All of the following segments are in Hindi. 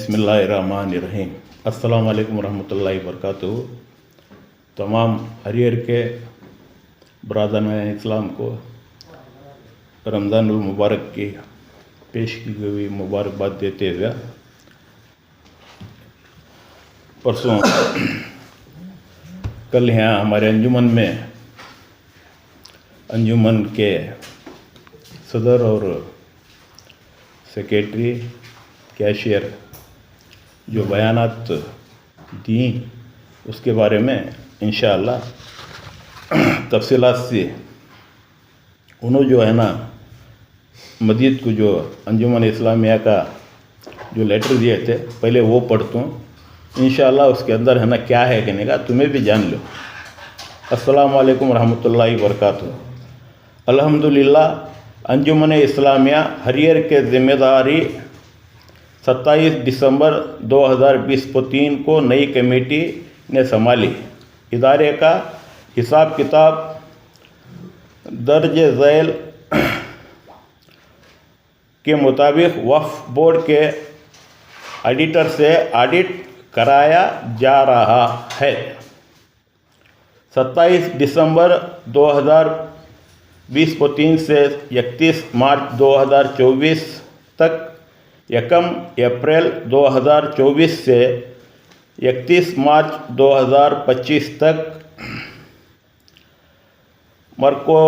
बिस्मिल्लाहिर्रहमानिर्रहीम। अस्सलाम वालेकुम रहमतुल्लाहि वबरकातुहू। तमाम हरियर के बरादरान इस्लाम को रमज़ानुल मुबारक की पेश की गई मुबारकबाद देते हुए परसों कल यहाँ हमारे अंजुमन के सदर और सेक्रेटरी कैशियर जो बयानात दी उसके बारे में इंशाअल्लाह तफसीलात से उन्होंने जो है ना मजीद को जो अंजुमन इस्लामिया का जो लेटर दिए थे पहले वो पढ़ता हूँ। इंशाअल्लाह उसके अंदर है ना क्या है कहने का तुम्हें भी जान लो। अस्सलाम वालेकुम रहमतुल्लाहि वबरकातुहू। अल्हम्दुलिल्लाह अंजुमन इस्लामिया हरियर के ज़िम्मेदारी 27 दिसंबर 2023 को नई कमेटी ने संभाली। इदारे का हिसाब किताब दर्ज झैल के मुताबिक वक्फ बोर्ड के ऑडिटर से ऑडिट कराया जा रहा है। 27 दिसंबर 2023 से 31 मार्च 2024 तक 1 अप्रैल 2024 से 31 मार्च 2025 तक मरको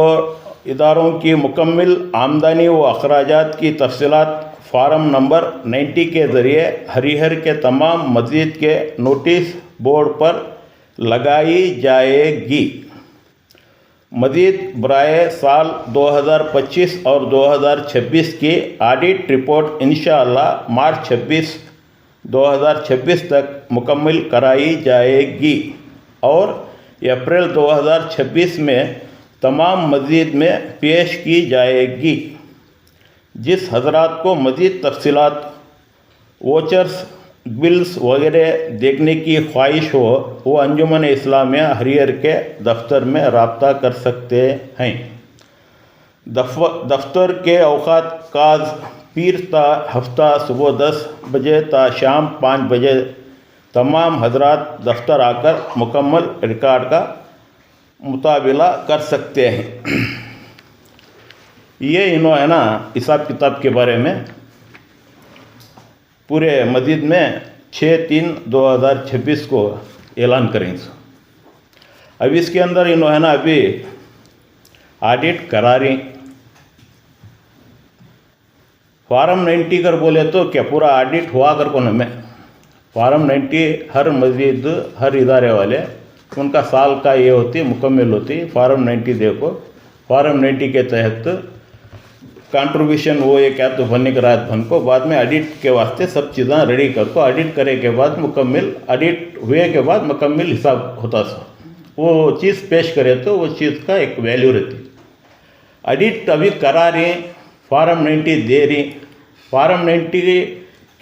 इदारों की मुकम्मल आमदनी व अखराजात की तफसीलात फार्म नंबर 90 के ज़रिए हरिहर के तमाम मस्जिद के नोटिस बोर्ड पर लगाई जाएगी। मज़ीद बराए साल 2025 और 2026 की ऑडिट रिपोर्ट इंशाअल्लाह मार्च 26, 2026 तक मुकम्मल कराई जाएगी और अप्रैल 2026 में तमाम मस्जिद में पेश की जाएगी। जिस हजरात को मज़ीद तफसीलात वोचर्स बिल्स वगैरह देखने की ख्वाहिश हो वो अंजुमन इस्लामिया हरियर के दफ्तर में रब्ता कर सकते हैं। दफ्तर के औकात काज पीर ता हफ्ता सुबह 10 बजे ता शाम 5 बजे तमाम हजरात दफ्तर आकर मुकम्मल रिकॉर्ड का मुताबिला कर सकते हैं। ये इन्होंने ना हिसाब किताब के बारे में पूरे मस्जिद में 6/3/2026 को ऐलान करेंगे। अब इसके अंदर इन्होंने ना अभी ऑडिट करा रही फार्म 90 कर बोले तो क्या पूरा ऑडिट हुआ कर को हमें फार्म 90 हर मस्जिद हर इदारे वाले उनका साल का ये होती मुकम्मल होती। फार्म 90 देखो फार्म 90 के तहत कंट्रीब्यूशन वो ये क्या तो भरने के रात भन को बाद में ऑडिट के वास्ते सब चीज़ें रेडी कर को ऑडिट करे के बाद मुकम्मल ऑडिट हुए के बाद मुकम्मल हिसाब होता सा वो चीज़ पेश करे तो वो चीज़ का एक वैल्यू रहती। ऑडिट अभी करा रही फार्म 90 दे रही। फार्म 90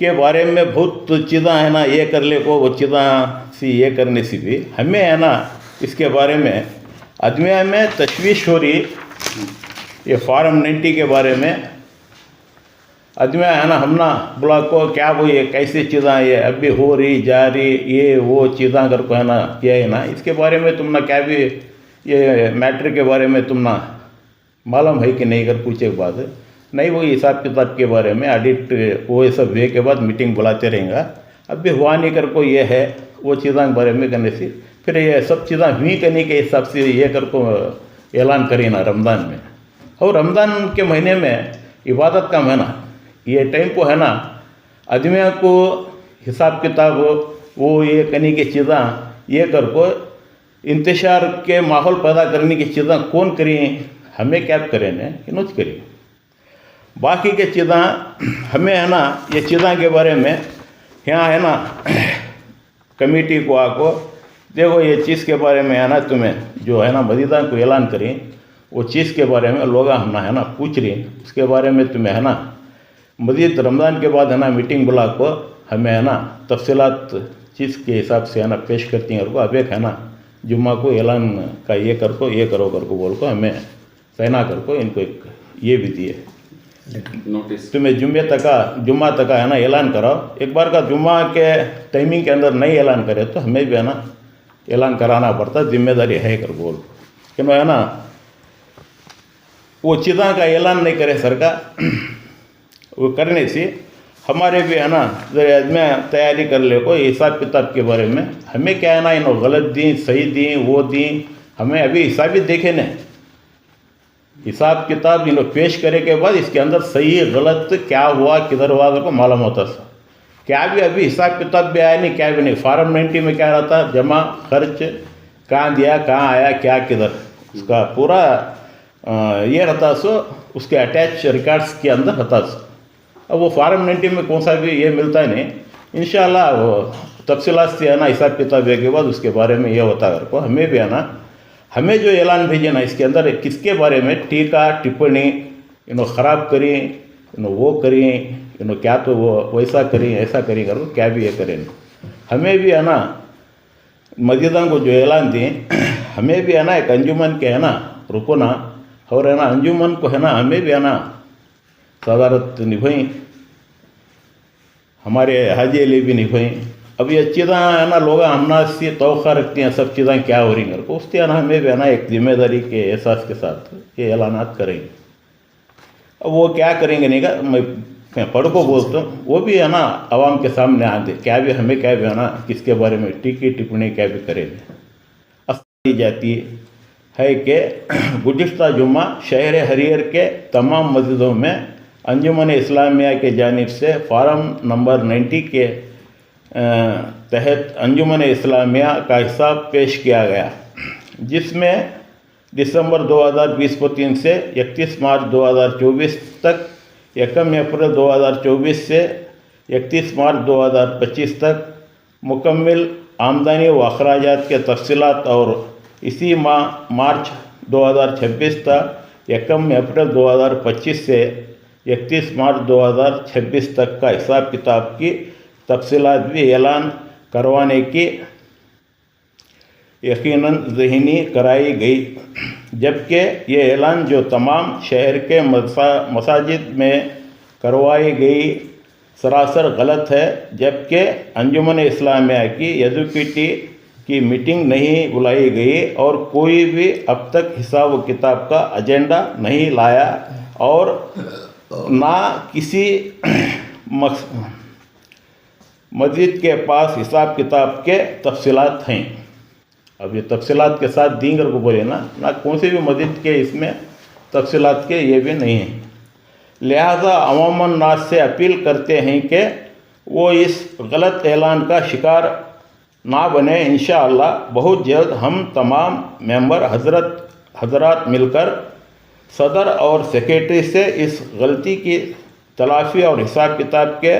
के बारे में बहुत चीज़ें है ना ये कर ले को वो चीज़ें सी ये करने से भी हमें है ना इसके बारे में अदमिया में तशवीश हो रही। ये फार्म 90 के बारे में अदमिया है ना हम ना बोला को क्या वो ये कैसी चीज़ें ये अभी हो रही जा रही ये वो चीज़ें अगर को है ना ये है ना इसके बारे में तुम ना क्या भी ये मैटर के बारे में तुम ना मालूम है कि नहीं कर पूछे के बाद नहीं वो हिसाब किताब के बारे में ऑडिट वो ये सब हुए के बाद मीटिंग बुलाते रहेंगे। अभी हुआ नहीं कर को ये है वो चीज़ों के बारे में करने से फिर ये सब चीज़ें हुई करने के हिसाब से ये कर को ऐलान करें ना रमज़ान में। और रमज़ान के महीने में इबादत का महीना ये टाइम को है ना आदमियों को हिसाब किताब वो ये करने की चीज़ें ये कर को इंतशार के माहौल पैदा करने की चीज़ें कौन करें हमें क्या करें न इनोज करें। बाकी के चीज़ें हमें है ना ये चीज़ें के बारे में यहाँ है ना कमेटी को आको देखो ये चीज़ के बारे में है ना तुम्हें जो है ना मजीदा को ऐलान करें वो चीज़ के बारे में लोग हम है ना पूछ रहे उसके बारे में तुम्हें है ना मजीद रमज़ान के बाद है ना मीटिंग बुला को हमें है ना तफसीलात चीज़ के हिसाब से है ना पेश करती हैं। और को अब एक है ना जुम्मा को ऐलान का ये करो कर को बोल को हमें सहना कर को इनको एक ये भी दिए नोटिस तुम्हें जुम्मा तक है ना ऐलान कराओ। एक बार का जुम्मा के टाइमिंग के अंदर नहीं ऐलान करे तो हमें भी है ना ऐलान कराना पड़ता, जिम्मेदारी है कर बोल क्यों है ना। वो चीज़ों का ऐलान नहीं करे सरकार, वो करने से हमारे भी है ना में तैयारी कर ले कोई हिसाब किताब के बारे में। हमें क्या है ना इन्हों गलत दी सही दी वो दी, हमें अभी हिसाब ही देखे न, हिसाब किताब इन्हों पेश करे के बाद इसके अंदर सही गलत क्या हुआ किधर हुआ अगर को मालूम होता सर। क्या भी अभी हिसाब किताब भी आया नहीं, क्या भी नहीं। फार्म 90 में क्या रहता, जमा खर्च कहाँ दिया कहाँ आया क्या किधर, उसका पूरा ये रहता सो, उसके अटैच रिकॉर्ड्स के अंदर रहता सो। अब वो फार्म 90 में कौन सा भी ये मिलता है नहीं। इंशाल्लाह वो तफसीलात से है ना हिसाब किताब के बाद उसके बारे में ये होता है को। हमें भी है ना, हमें जो ऐलान भेजे ना इसके अंदर किसके बारे में टीका टिप्पणी इन्हों ख़राब करी, इन्हों वो करी, इन्हों क्या तो वो वैसा करी ऐसा करी करो क्या भी ये करें। हमें भी है ना मस्जिदों को जो ऐलान दी, हमें भी है ना एक अंजुमन के है ना रुकना और है ना अंजुमन को है ना हमें भी है ना सदारत निभाई, हमारे हाजी अली भी निभाई। अब ये चीज़ें है ना लोग हमना से तोक़ा रखती हैं सब चीज़ें क्या हो रही हैं को, उसके है ना हमें भी है ना एक जिम्मेदारी के एहसास के साथ ये ऐलानात करेंगे। अब वो क्या करेंगे नहीं का मैं पढ़ को बोलता हूँ, वो भी है ना आवाम के सामने आते क्या भी हमें क्या भी है ना किसके बारे में टीकी टिप्पणी क्या भी करेंगे। दी जाती है कि गुज़िश्ता जुम्मा शहर हरियर के तमाम मस्जिदों में अंजुमन इस्लामिया के जानिब से फार्म नंबर 90 के तहत अंजुमन इस्लामिया का हिसाब पेश किया गया, जिसमें दिसंबर 2020 को 3 से 31 मार्च 2024 तक, 1 अप्रैल 2024 से 31 मार्च 2025 तक मुकम्मल आमदनी व अखराजात के तफसीलात और इसी माह मार्च 2026 तक 1 अप्रैल 2025 से 31 मार्च 2026 तक का हिसाब किताब की तफसीलात भी ऐलान करवाने की यकीनन ज़हनी कराई गई। जबकि ये ऐलान जो तमाम शहर के मसाजिद में करवाई गई सरासर गलत है, जबकि अंजुमन इस्लामिया की एग्जीक्यूटिव की मीटिंग नहीं बुलाई गई और कोई भी अब तक हिसाब किताब का एजेंडा नहीं लाया और ना किसी मस्जिद के पास हिसाब किताब के तफसीलात हैं। अब ये तफसीलात के साथ दीगर को बोले ना कौन सी भी मस्जिद के इसमें तफसीलात के ये भी नहीं हैं। लिहाजा अवामन नास से अपील करते हैं कि वो इस गलत ऐलान का शिकार ना बने। इंशाअल्लाह बहुत जल्द हम तमाम मेंबर हजरात मिलकर सदर और सेक्रेटरी से इस गलती की तलाफ़ी और हिसाब किताब के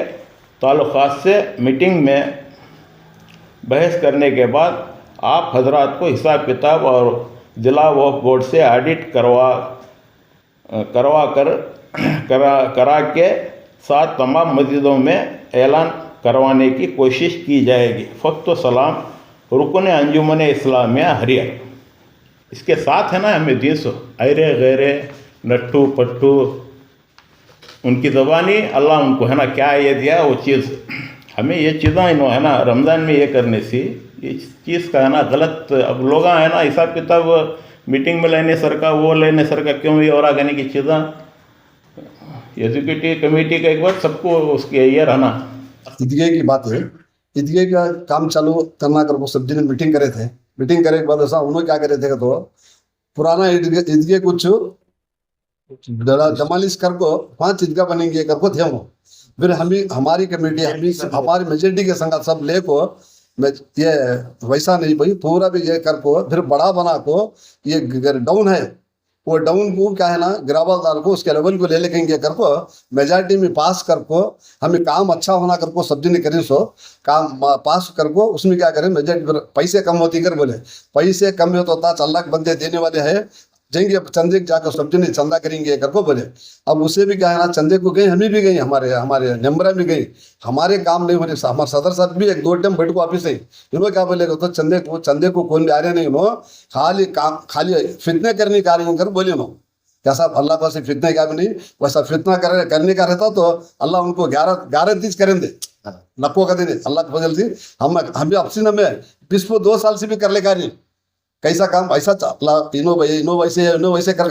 ताल्लुकात से मीटिंग में बहस करने के बाद आप हजरात को हिसाब किताब और ज़िला वक्फ बोर्ड से ऑडिट करा के साथ तमाम मस्जिदों में ऐलान करवाने की कोशिश की जाएगी। फ़क्त सलाम रुकन अंजुमन इस्लामिया हरियर। इसके साथ है ना हमें दीस अरे गैरे नट्टू पट्टू उनकी ज़बानी अल्लाह उनको है ना क्या ये दिया वो चीज़, हमें ये चीज़ें इन्हों है ना रमज़ान में ये करने से इस चीज़ का है ना गलत। अब लोग है ना हिसाब किताब मीटिंग में लेने सर का वो लेने सर का क्यों ये और आगे की चीज़ें एग्जीक्यूटिव कमेटी का एक बार सबको उसके ये रहना। ईदगाह की बात है, ईदगाह का काम चालू करना कर वो सब दिन मीटिंग करे थे। मीटिंग करे के बाद ऐसा उन्होंने क्या करे थे तो पुराना ईदगाह कुछ जमालिश कर को 5 ईदगाह बनेंगे कर को थे वो। फिर हमारी कमेटी हमारी मेजोरिटी के संग सब ले को ये वैसा नहीं भाई पूरा भी ये कर को फिर बड़ा बना को ये डाउन है वो डाउन को क्या है ना गिरावटदार को उसके लेवल को ले लेंगे कर को मेजॉरिटी में पास कर को हमें काम अच्छा होना कर को सब्जी नहीं करें सो काम पास कर को उसमें क्या करें मेजॉरिटी पैसे कम होती कर बोले पैसे कम हो तो 4 लाख बंदे देने वाले हैं जाएंगे चंदे जाकर सब्जी नहीं चंदा करेंगे कर को बोले। अब उसे भी क्या है ना चंदे को गए हमें भी गई हमारे नंबर में गई हमारे काम नहीं हो रहे। हमारे सदर साहब भी 1-2 टाइम बैठ को ऑफिस है इन्होंने क्या बोलेगा तो चंदे को कौन भी आ रहे नहीं उन्होंने खाली काम खाली फितने करने का रही कर बोले उन्होंने कैसा अल्लाह पास से फितना का भी नहीं, वैसा फितना करने का रहता तो अल्लाह उनको गारंटी करेंगे नपो का देने अल्लाह की फजल थी। हम भी अपसीना में 2 साल से भी कर ले नहीं कैसा काम ऐसा अल्लाह इनो वैसे कर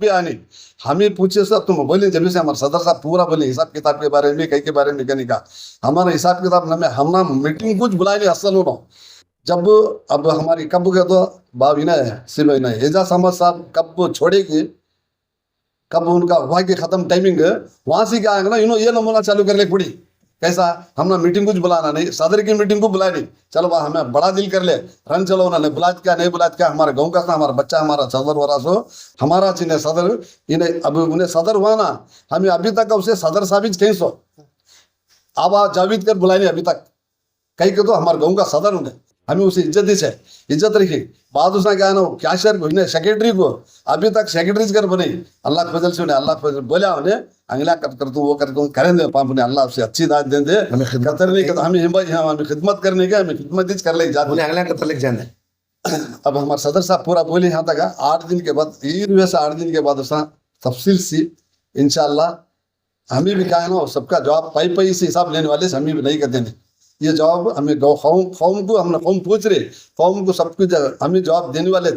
भी आनी हम ही पूछे सब तुम बोले जब से हमारे सदर साहब पूरा बोले हिसाब किताब के बारे में, कई के बारे में कहने का हमारा हिसाब किताब न में हम ना मीटिंग कुछ बुलाए नहीं असल हो जब अब हमारी कब गए तो बाब ही ना सिर्फ ना एजाज अहमद साहब कब छोड़ेगी, कब उनका हुआ कि खत्म टाइमिंग वहां से क्या आएगा ना ये नमूना चालू करने पड़ी कैसा हमने मीटिंग कुछ बुलाना नहीं, सदर की मीटिंग को बुला नहीं, चलो वह हमें बड़ा दिल कर ले रन चलो उन्होंने बुलात क्या नहीं बुलात क्या हमारे गाँव का था हमारा बच्चा हमारा सदर हो रहा सो हमारा चिन्ह सदर इन्हें अब उन्हें सदर हुआ ना हमें अभी तक उसे सदर साबित कहीं सो अब जावेद कर बुलाए नहीं अभी तक कहीं के तो हमारे गाँव का सदर उन्हें हमें उसे इज्जत रखी बाद उसने क्या है ना कैशियर को इन्हें सेक्रेटरी को अभी तक सेक्रेटरी कर बने अल्लाह की फजल से उन्हें अल्लाह की फजल बोला उन्हें अंगला कर तू वो कर करेंगे पाप ने अल्लाह से अच्छी दाद दे दे कतर नहीं कर हमें हिम्मत हमें खिदमत करने के हमें खिदमत कर ले जाते अगला कतर लेके जाना अब हमारे सदर साहब पूरा बोले यहाँ तक 8 दिन के बाद 8 दिन के बाद उसने तफसील सी इंशाल्लाह हमें भी कहा ना सबका जवाब पाई से हिसाब लेने वाले से हमें भी नहीं कर देने ये जवाब हमें कौम को हमने कौम पूछ रहे कौम को सब कुछ हमें जवाब देने वाले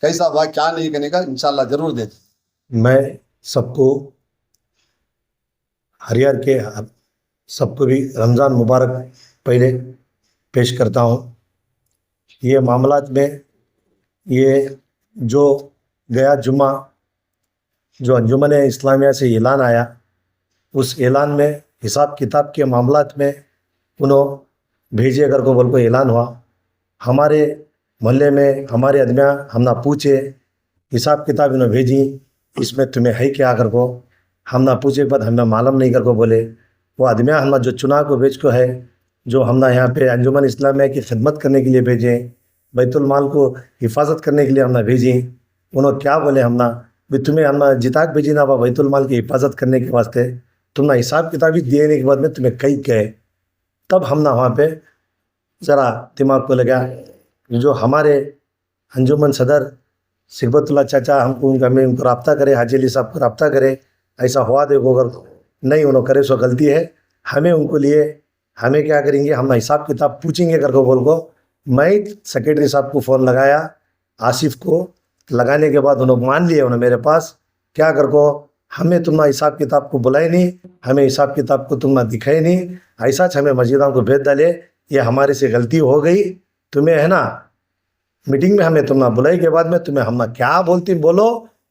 कैसा हुआ क्या नहीं करने का इंशाल्लाह जरूर दे। मैं सबको हरियार के सबको भी रमज़ान मुबारक पहले पेश करता हूँ। ये मामलात में ये जो गया जुम्मा जो अंजुमन इस्लामिया से ऐलान आया उस ऐलान में हिसाब किताब के मामलात में उन्होंने भेजे अगर को बोल को ऐलान हुआ हमारे मोहल्ले में हमारे आदमियाँ हम ना पूछे हिसाब किताब इन्होंने भेजी इसमें तुम्हें है क्या कर को हम ना पूछे बाद हमें मालूम नहीं कर को बोले वो आदमियाँ हम जो चुनाव को भेज को है जो हम ना यहाँ पे अंजुमन इस्लामिया की खिदमत करने के लिए भेजे बैतुल माल को हिफाजत करने के लिए हम ना भेजी उन्होंने क्या बोले हम ना भी तुम्हें हम ना जिताक भेजी ना बैतुल माल की हिफाजत करने के वास्ते तुम ना हिसाब किताब ही देने के बाद में तुम्हें कई कहे तब हम ना वहाँ पे ज़रा दिमाग को लगा जो हमारे अंजुमन सदर सिकबतुल्ला चाचा हमको उनको रब्ता करे हाजी अली साहब को रब्ता करे ऐसा हुआ देखो अगर नहीं उन्होंने करे सो गलती है हमें उनको लिए हमें क्या करेंगे हम ना हिसाब किताब पूछेंगे करके बोल को मैं सेक्रेटरी साहब को फ़ोन लगाया आसिफ को लगाने के बाद उन्होंने मान लिए उन्होंने मेरे पास क्या कर को हमें तुम ना हिसाब किताब को बुलाए नहीं हमें हिसाब किताब को तुम ना दिखाए नहीं ऐसा हमें मस्जिदों को भेज डाले ये हमारे से गलती हो गई तुम्हें है ना मीटिंग में हमें तुम ना बुलाई के बाद में तुम्हें हम ना क्या बोलती बोलो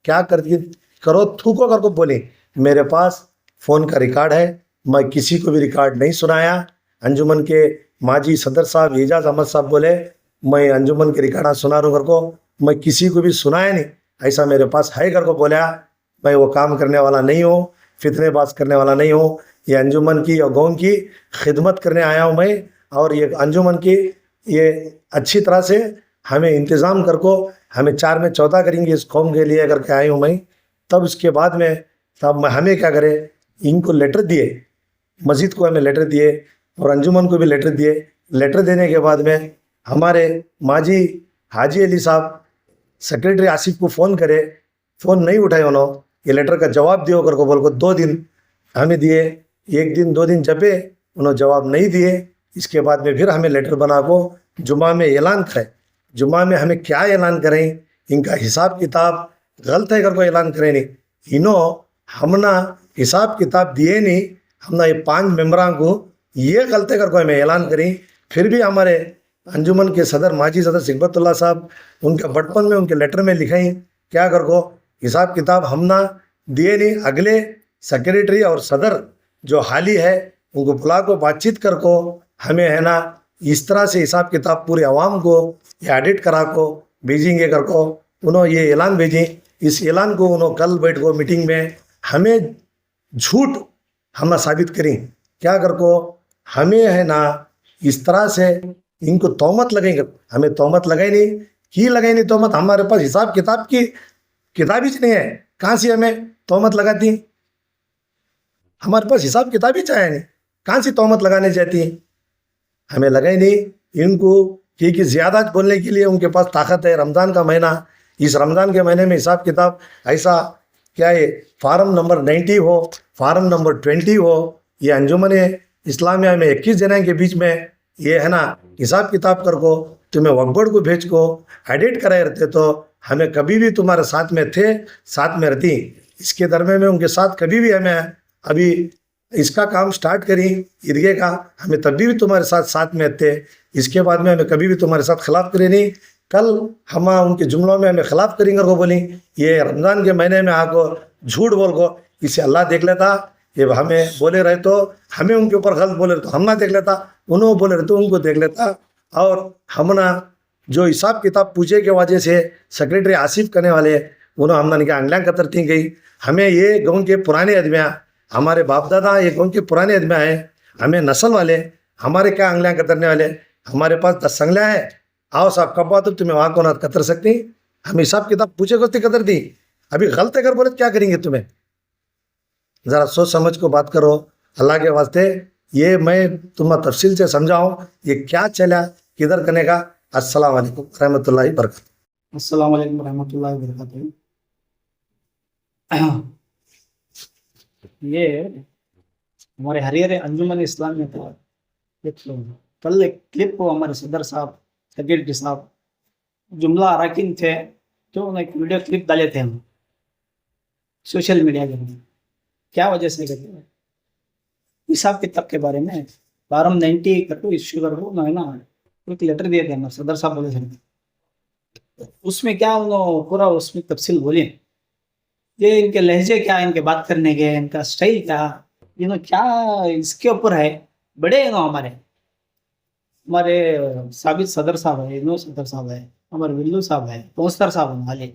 क्या करती करो थूको कर को बोली मेरे पास फ़ोन का रिकॉर्ड है मैं किसी को भी रिकॉर्ड नहीं सुनाया अंजुमन के माजी सदर साहब एजाज अहमद साहब बोले मैं अंजुमन के रिकॉर्ड सुना रूँ कर को मैं किसी को भी सुनाया नहीं ऐसा मेरे पास है कर को बोला मैं वो काम करने वाला नहीं हूँ फितनेबाज करने वाला नहीं हूँ ये अंजुमन की और गाँव की खिदमत करने आया हूँ मैं और ये अंजुमन की ये अच्छी तरह से हमें इंतज़ाम कर को हमें 4 में 14 करेंगे इस कौम के लिए अगर के आए हूँ मैं तब उसके बाद में तब हमें क्या करें इनको लेटर दिए मस्जिद को हमें लेटर दिए और अंजुमन को भी लेटर दिए लेटर देने के बाद में हमारे माजी हाजी अली साहब सेक्रेटरी आसिफ को फ़ोन करे फ़ोन नहीं उठाए उन्होंने ये लेटर का जवाब दियो कर को बोल को 2 दिन हमें दिए 1 दिन 2 दिन जपे उन्होंने जवाब नहीं दिए इसके बाद में फिर हमें लेटर बना को जुम्मा में ऐलान करें जुम्मा में हमें क्या ऐलान करें इनका हिसाब किताब गलत है कर को ऐलान करें नहीं इन्हों हमना हिसाब किताब दिए नहीं हमना ये 5 मेम्बरां को ये गलत है कर को हमें ऐलान करें फिर भी हमारे अंजुमन के सदर माजी सदर सिकबतुल्ला साहब उनके बचपन में उनके लेटर में लिखाई क्या कर को हिसाब किताब हमना दिए नहीं अगले सेक्रेटरी और सदर जो हाली है उनको बुला को बातचीत कर को हमें है ना इस तरह से हिसाब किताब पूरे आवाम को ये ऑडिट करा को भेजेंगे कर को उन्होंने ये ऐलान भेजी इस ऐलान को उन्होंने कल बैठ को मीटिंग में हमें झूठ हमना साबित करें क्या कर को हमें है ना इस तरह से इनको तोहमत लगेंगे हमें तोहमत लगाई नहीं की लगाई नहीं तोहमत हमारे पास हिसाब किताब की किताब ही नहीं है कहाँ से हमें तोहमत लगाती हमारे पास हिसाब किताब ही चाहे नहीं कहाँ से तोहमत लगाने जाती है हमें लगाई नहीं इनको क्योंकि ज़्यादा बोलने के लिए उनके पास ताकत है रमज़ान का महीना इस रमज़ान के महीने में हिसाब किताब ऐसा क्या है, फार्म नंबर 90 हो, फार्म नंबर 20 हो, ये अंजुमन इस्लामिया में 21 जने के बीच में ये है ना हिसाब किताब कर को तुम्हें वकबोर्ड को भेज को एडिट कराए रहते, तो हमें कभी भी तुम्हारे साथ में थे, साथ में रहती। इसके दरम्यान में उनके साथ कभी भी हमें अभी इसका काम स्टार्ट करी ईदगे का, हमें तभी भी तुम्हारे साथ में थे। इसके बाद में हमें कभी भी तुम्हारे साथ खिलाफ करे नहीं। कल हम उनके जुमलों में हमें खिलाफ करेंगे को बोली, ये रमज़ान के महीने में आको झूठ बोल को इसे अल्लाह देख लेता। ये हमें बोले रहे तो हमें उनके ऊपर गलत बोले तो हम ना देख लेता, उन्होंने बोले रहे तो उनको देख लेता। और हम ना जो हिसाब किताब पूछे के वजह से सेक्रेटरी आसिफ करने वाले उन्होंने हमने क्या अंगलियाँ कतरती गई। हमें ये गाँव के पुराने आदमियाँ, हमारे बाप दादा ये गाँव के पुराने आदमियाँ हैं, हमें नस्ल वाले हमारे क्या अंगलियाँ कतरने वाले, हमारे पास 10 अंगलियाँ हैं। आओ साहब कब बात हो तुम्हें वहाँ को ना कतर सकती, हम हिसाब किताब पूछे को कतर दी। अभी गलत अगर बोले तो क्या करेंगे तुम्हें, ज़रा सोच समझ को बात करो अल्लाह के वास्ते। ये मैं तुम्हें तफसील से समझाऊँ ये क्या चला किधर करने का। अस्सलाम वालेकुम रहमतुल्लाहि बरकातहू। अस्सलाम वालेकुम रहमतुल्लाहि वबरकातुहू। ये हमारे हरियर अंजुमन इस्लाम में था कल एक क्लिप को हमारे सदर साहब सेक्रेटरी साहब जुमला अरकान थे तो उन्होंने एक वीडियो क्लिप डाले थे हम सोशल मीडिया के अंदर। क्या वजह से करते हैं हिसाब किताब के बारे में फार्म 90 करो इश्यू करो ना है ना, एक लेटर दिए थे हमारे सदर साहब बोले थे। उसमें क्या उन्होंने पूरा उसमें तफसील बोली, ये इनके लहजे क्या, इनके बात करने के, इनका स्टाइल क्या, क्या इसके ऊपर है। बड़े हमारे साबित सदर साहब है, इनो सदर साहब है, हमारे विल्लू साहब है, पोस्टर साहब वाले,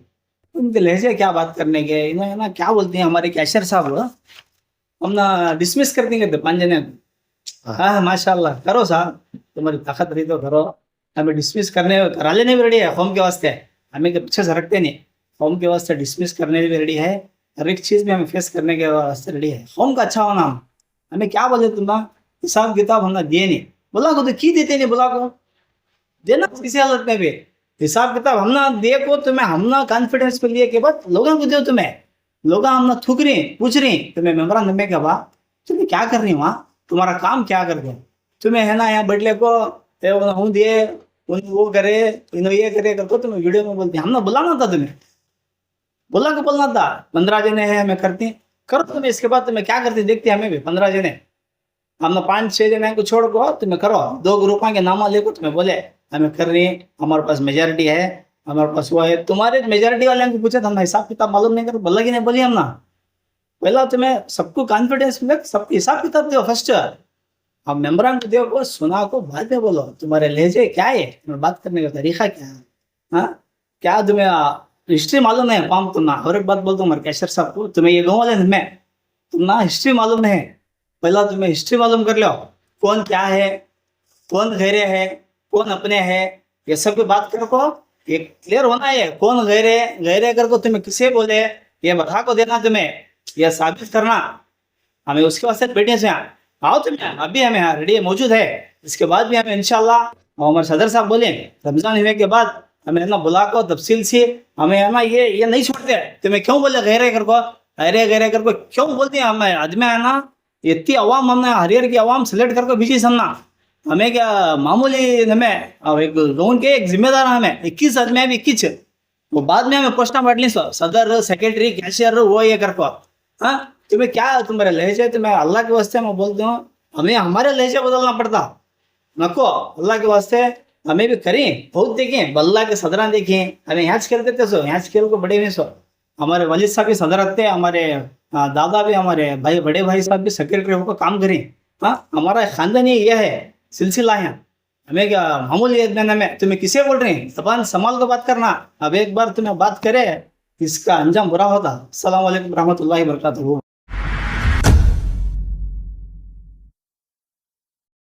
उनके लहजे क्या बात करने के, इन्होंने ना क्या बोलते हैं। हमारे कैशियर साहब हम ना डिसमिस कर देंगे 5 जने। हाँ माशाल्लाह करो साहब, तुम्हारी ताकत रही तो करो, हमें डिसमिस करने करा लेने भी रेडी है कौम के वास्ते, हमें के पीछे से रखते नहीं, कौम के वास्ते डिसमिस करने भी रेडी है, हर एक चीज़ में हमें फेस करने के वास्ते रेडी है। कौम का अच्छा होना हमें क्या बोले तुम ना हिसाब किताब हमने दिए नहीं, बोला को तो की देते नहीं, बोला को देना किसी हालत में भी हिसाब किताब हमना दे को तुम्हें, हमना कॉन्फिडेंस पे लिए के बाद लोगों को दो, तुम्हें लोग हमना थूक रही पूछ रही तुम्हें मेम्बरान नंबर क्या बात, तुम्हें क्या कर रही वहाँ, तुम्हारा काम क्या कर दो, तुम्हें है ना यहाँ बैठले को हूँ दिए वो करे ये करे करको तुम्हें वीडियो में बोलती। हमने बुलाना था तुम्हें, बोला को बोलना था 15 जने हैं हमें करती करो तुम्हें, इसके बाद तुम्हें क्या करती देखते हमें भी 15 जने, हमने 5-6 जने को छोड़ को तुम्हें करो 2 ग्रुपों के नाम लेको तुम्हें बोले हमें कर रही, हमारे पास मेजोरिटी है, हमारे पास वो है। तुम्हारे मेजोरिटी वाले को पूछा था हमने हिसाब किताब मालूम नहीं करो, बोला कि नहीं बोली हमना। पहला तुम्हें सबको कॉन्फिडेंस मिले, सबको हिसाब किताब दो फर्स्ट, हम मेम्बरान को दो सुना को बाद में बोलो तुम्हारे लहजे क्या है, तुम्हारे बात करने का तरीका क्या है, हाँ क्या तुम्हें हिस्ट्री मालूम है। पाम तुम ना और एक बात बोलता हूँ हमारे कैशियर साहब को, तुम्हें ये गाँव वाले में तुम ना हिस्ट्री मालूम नहीं, पहला तुम्हें हिस्ट्री मालूम कर लो, कौन क्या है, कौन गैरे है, कौन अपने है, ये सब की बात करो को ये क्लियर होना है। कौन गैरे कर को तुम्हें किसे बोले ये बता को देना, तुम्हें यह साबित करना, हमें उसके वास्ते बैठे से आओ तुम्हें अभी हमें यहाँ रेडी मौजूद है। इसके बाद भी हमें इंशाल्लाह हमारे सदर साहब बोले रमजान होने के बाद हमें ना बुला को तफसील से हमें है ना ये नहीं छोड़ते, तुम्हें क्यों बोले गैरे कर को क्यों बोलते हैं। हमें आदमी है ना इतनी अवाम हमने हरियर की अवाम सेलेक्ट करके भेजी समना, हमें क्या मामूली हमें और एक लोन के एक जिम्मेदार हमें 21 आदमी भी 21 वो बाद में हमें पोस्टा बांट ली सदर सेक्रेटरी कैशियर वो ये कर को। हाँ तुम्हें क्या तुम्हारे लहजे, तुम्हें अल्लाह के वास्ते मैं बोलती हूँ हमें हमारे लहजे बदलना पड़ता नको, अल्लाह के वास्ते हमें भी करें बहुत देखें, बल्ला के सदरा देखें, हमें यहाँ खेलते थे सो यहाँ खेल को बड़े में सो हमारे वलीद साहब भी सदर रखते हैं, हमारे दादा भी हमारे भाई बड़े भाई साहब भी सेक्रेटरी होकर काम करें। हाँ हमारा खानदानी यह है सिलसिला है, हमें क्या मामूली में तुम्हें किसे बोल रहे हैं, जबान संभाल कर बात करना, अब एक बार तुम्हें बात करे इसका अंजाम बुरा होता। अस्सलाम वालेकुम रहमतुल्लाहि व बरकातहू।